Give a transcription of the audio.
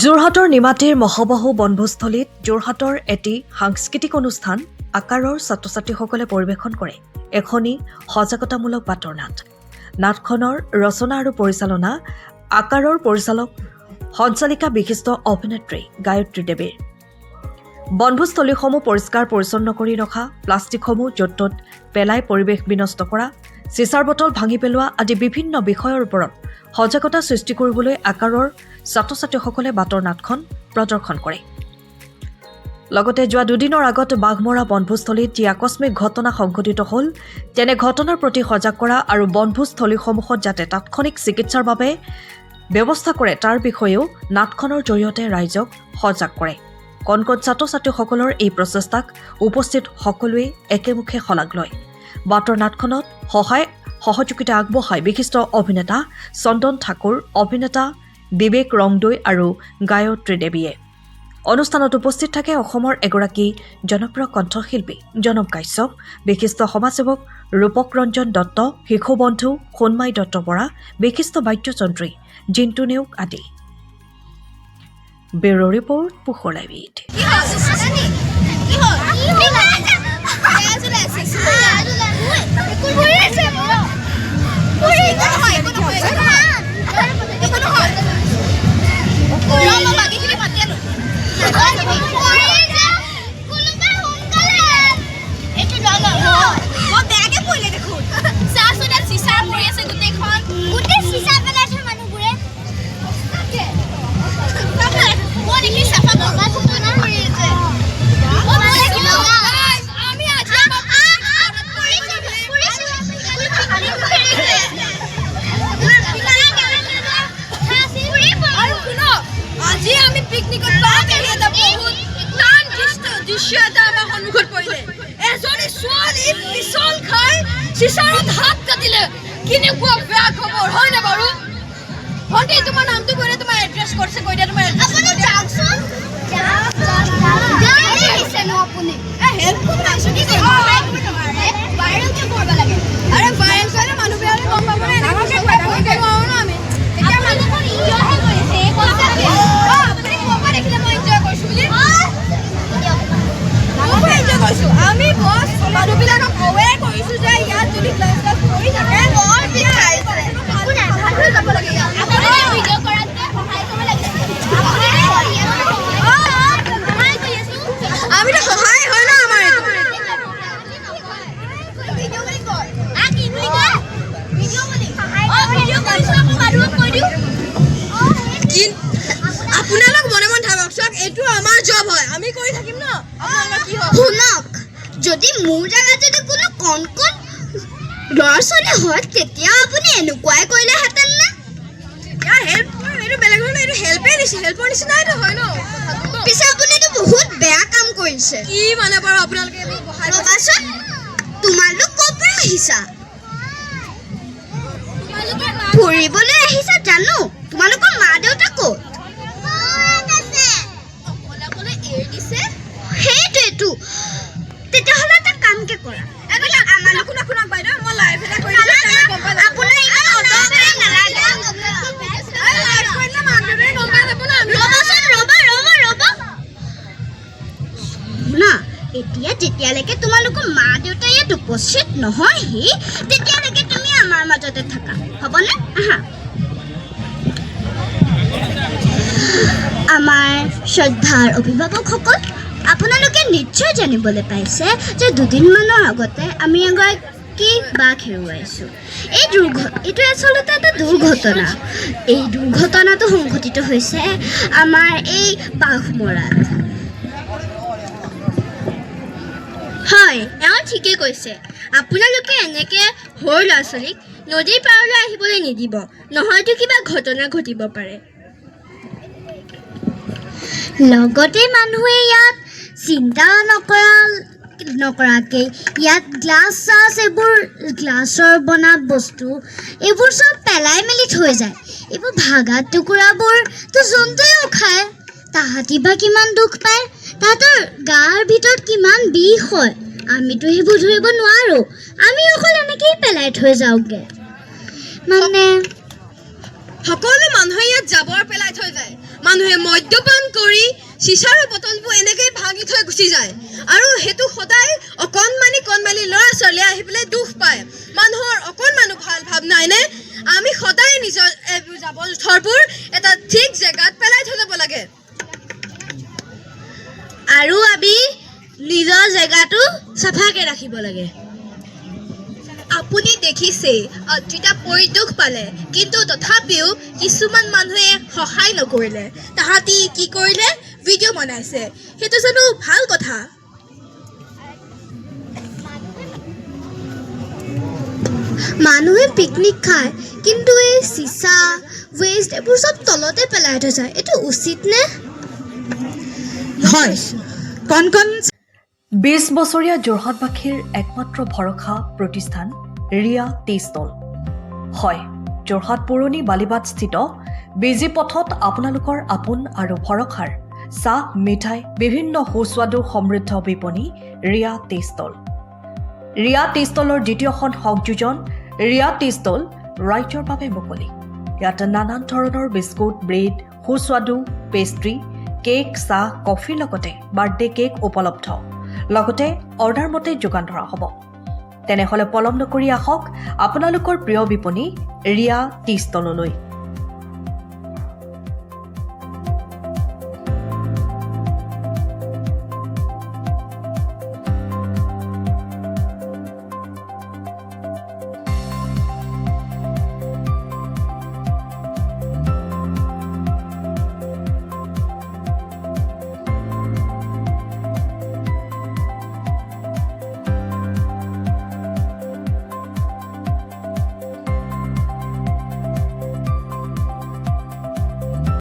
যোৰহাটৰ নিমাতীৰ মহাবাহু বনভোজস্থলীত যোৰহাটৰ এটি সাংস্কৃতিক অনুষ্ঠান আকাৰৰ ছাত্ৰ-ছাত্ৰীসকলে পৰিৱেশন কৰে এখনি সজাগতামূলক বাটৰ নাট। নাটখনৰ ৰচনা আৰু পৰিচালনা আকাৰৰ পৰিচালক সঞ্চালিকা বিশিষ্ট অভিনেত্ৰী গায়ত্ৰী দেৱীৰ। বনভোজস্থলীসমূহ পৰিষ্কাৰ পৰিচ্ছন্ন কৰি ৰখা, প্লাষ্টিকসমূহ য'ত ত'ত পেলাই পৰিৱেশ বিনষ্ট কৰা, চিচাৰ বটল ভাঙি পেলোৱা আদি বিভিন্ন বিষয়ৰ ওপৰত সজাগতা সৃষ্টি কৰিবলৈ আকাৰৰ ছাত্ৰ-ছাত্ৰীসকলে বাটৰ নাটখন প্ৰদৰ্শন কৰে। লগতে যোৱা দুদিনৰ আগত বাঘমৰা বনভোজস্থলীত যি আকস্মিক ঘটনা সংঘটিত হ'ল, তেনে ঘটনাৰ প্ৰতি সজাগ কৰা আৰু বনভোজস্থলীসমূহত যাতে তাৎক্ষণিক চিকিৎসাৰ বাবে ব্যৱস্থা কৰে তাৰ বিষয়েও নাটখনৰ জৰিয়তে ৰাইজক সজাগ কৰে। কণ কণ ছাত্ৰ-ছাত্ৰীসকলৰ এই প্ৰচেষ্টাক উপস্থিত সকলোৱে একেমুখে শলাগ লয়। বাটৰ নাটখনত সহযোগিতা আগবঢ়ায় বিশিষ্ট অভিনেতা চন্দন ঠাকুৰ, অভিনেতা বিবেক ৰংদৈ আৰু গায়ত্ৰী দেৱীয়ে। অনুষ্ঠানত উপস্থিত থাকে অসমৰ এগৰাকী জনপ্ৰিয় কণ্ঠশিল্পী জনক কাশ্যপ, বিশিষ্ট সমাজসেৱক ৰূপক ৰঞ্জন দত্ত, শিশু বন্ধু সোণমাই দত্ত বৰা, বিশিষ্ট বাদ্যযন্ত্ৰী জিন্তু নেওগ আদি। ব্যুৰো ৰিপৰ্ট পোহৰ লাইভ। চিচাৰত হাত কাটিলে কেনেকুৱা বেয়া খবৰ হয় না বাৰু? ভণ্টি তোমাৰ নামটো কৈ তোমাৰ এড্ৰেছ কৰিছে কৈ দিয়া তোমাৰ এড্ৰেছ আপুনি যাওকচোন আপুনি হেল্প কৰিব আছো কি কৰিব ভাইৰেল কি কৰিব লাগে আৰে ভাইৰেল কৰিলে মানুহ বেয়ালে গম পাব না এনেকৈ কৰিব না আমি এতিয়া মানুহখন এনজয় কৰিছে এই কথা আপুনি কোৱা দেখিলে মই এনজয় কৰিছো বুলি মই এনজয় কৰিছো আমি বস মানুহবিলাকক অৱে কৰিছো যে ইয়াত যদি ক্লাছ কৰি থাকে বৰ বিচাৰিছে একো নাই ভাল হৈ যাব লাগে আপুনি ভিডিঅ' কৰাতে সহায় কৰিব লাগে আমি তো সহায় হয় না আমাৰ ভিডিঅ' বুলি কয় কি বুলি কয় ভিডিঅ' বুলি ভিডিঅ' কৰিছো আকৌ মানুহক কৈ দিও আপোনালোক মনে মন থাককচোন এইটো আমাৰ জব হয় আমি কৰি থাকিম ন আপোনালোক কি হয় শুনক যদি মোৰ জায়গা যদি কোনো কণ কণ ল'ৰা-ছোৱালী হয় তেতিয়া আপুনি এনেকুৱাই কৰিলে হেঁতেন নে হেল্প এইটো বেলেগ হ'ল এইটো হেল্পৰ নিচিনাইতো হয় ন পিছে আপুনিতো বহুত বেয়া কাম কৰিছে কি মানে বাৰু আপোনালোকে ৰ'বাচোন তোমালোক ক'ৰ পৰা আহিছা ফুৰিবলৈ আহিছা জানো তোমালোকৰ মা দেউতা ক'ত সেইটোৱেতো তেতিয়াহ'লে এটা কামকে কৰা শুনক বাইদেউ মই লাইভ এটা কৰি আপোনাৰ ইমান অদৰকাৰী নালাগে লাইভ কৰিলে মাক দেউতাকে গম পাই যাব না ৰ'বা শুনা এতিয়া যেতিয়ালৈকে তোমালোকৰ মা দেউতা ইয়াত উপস্থিত নহয়হি তেতিয়ালৈকে তুমি আমাৰ মাজতে থাকা হ'বনে আহা আমাৰ শ্ৰদ্ধাৰ অভিভাৱকসকল আপোনালোকে নিশ্চয় জানিবলৈ পাইছে যে দুদিনমানৰ আগতে আমি এগৰাকী বাঘ হেৰুৱাইছোঁ এইটো আচলতে এটা দুৰ্ঘটনা এই দুৰ্ঘটনাটো সংঘটিত হৈছে আমাৰ এই বাঘমৰাত হয় এওঁ ঠিকেই কৈছে আপোনালোকে এনেকৈ সৰু ল'ৰা ছোৱালীক নদীৰ পাৰলৈ আহিবলৈ নিদিব নহয়তো কিবা ঘটনা ঘটিব পাৰে লগতে মানুহে ইয়াত চিন্তা নকৰাকৈ ইয়াত গ্লাছৰ বনা বস্তু এইবোৰ চব পেলাই মেলি থৈ যায় এইবোৰ ভাগা টুকুৰাবোৰতো জন্তুৱেও খায় তাহাঁতি বা কিমান দুখ পায় তাহাঁতৰ গাৰ ভিতৰত কিমান বিষ হয় আমিতো সেইবোৰ ধৰিব নোৱাৰোঁ আমি অকল এনেকৈয়ে পেলাই থৈ যাওঁগৈ মানে সকলো মানুহে ইয়াত জাবৰ পেলাই থৈ যায় মানুহে মদ্যপান কৰি চিচাৰ বটলবোৰ এনেকৈ ভাঙি থৈ গুচি যায় আৰু সেইটো সদায় অকণমানি ল'ৰা ছোৱালীয়ে আহি পেলাই দুখ পায় মানুহৰ অকণমানো ভাল ভাৱ নাইনে আমি সদায় নিজৰ জাবৰ জোথৰবোৰ এটা ঠিক জেগাত পেলাই থৈ যাব লাগে আৰু আমি নিজৰ জেগাটো চাফাকৈ ৰাখিব লাগে আপুনি দেখিছে যেতিয়া পৰিদোষ পালে কিন্তু তথাপিও কিছুমান মানুহে সহায় নকৰিলে তাহাঁতি কি কৰিলে ভিডিঅ' বনাইছে সেইটো জানো ভাল কথা মানুহে পিকনিক খায় কিন্তু এই চিচা ৱেষ্ট এইবোৰ চব তলতে পেলাই থৈ যায় এইটো উচিত নে হয় কণ কণ 20 বছৰীয়া যোৰহাটবাসীৰ একমাত্ৰ ভৰসা প্ৰতিষ্ঠান ৰিয়া টি ষ্টল হয় যোৰহাট পুৰণি বালিবাটস্থিত বিজি পথত আপোনালোকৰ আপোন আৰু ভৰসাৰ চাহ মিঠাই বিভিন্ন সুস্বাদু সমৃদ্ধ বিপণী Riya tea stall Riya tea ষ্টলৰ দ্বিতীয়খন সংযোজন ৰিয়া টি ষ্টল ৰাইজৰ বাবে মুকলি ইয়াত নানান ধৰণৰ বিস্কুট ব্ৰেড সুস্বাদু পেষ্ট্ৰি কেক চাহ কফিৰ লগতে বাৰ্থডে কেক উপলব্ধ লগতে অৰ্ডাৰ মতে যোগান ধৰা হ'ব তেনেহ'লে পলম নকৰি আহক আপোনালোকৰ প্ৰিয় বিপণী ৰিয়া টি ষ্টললৈ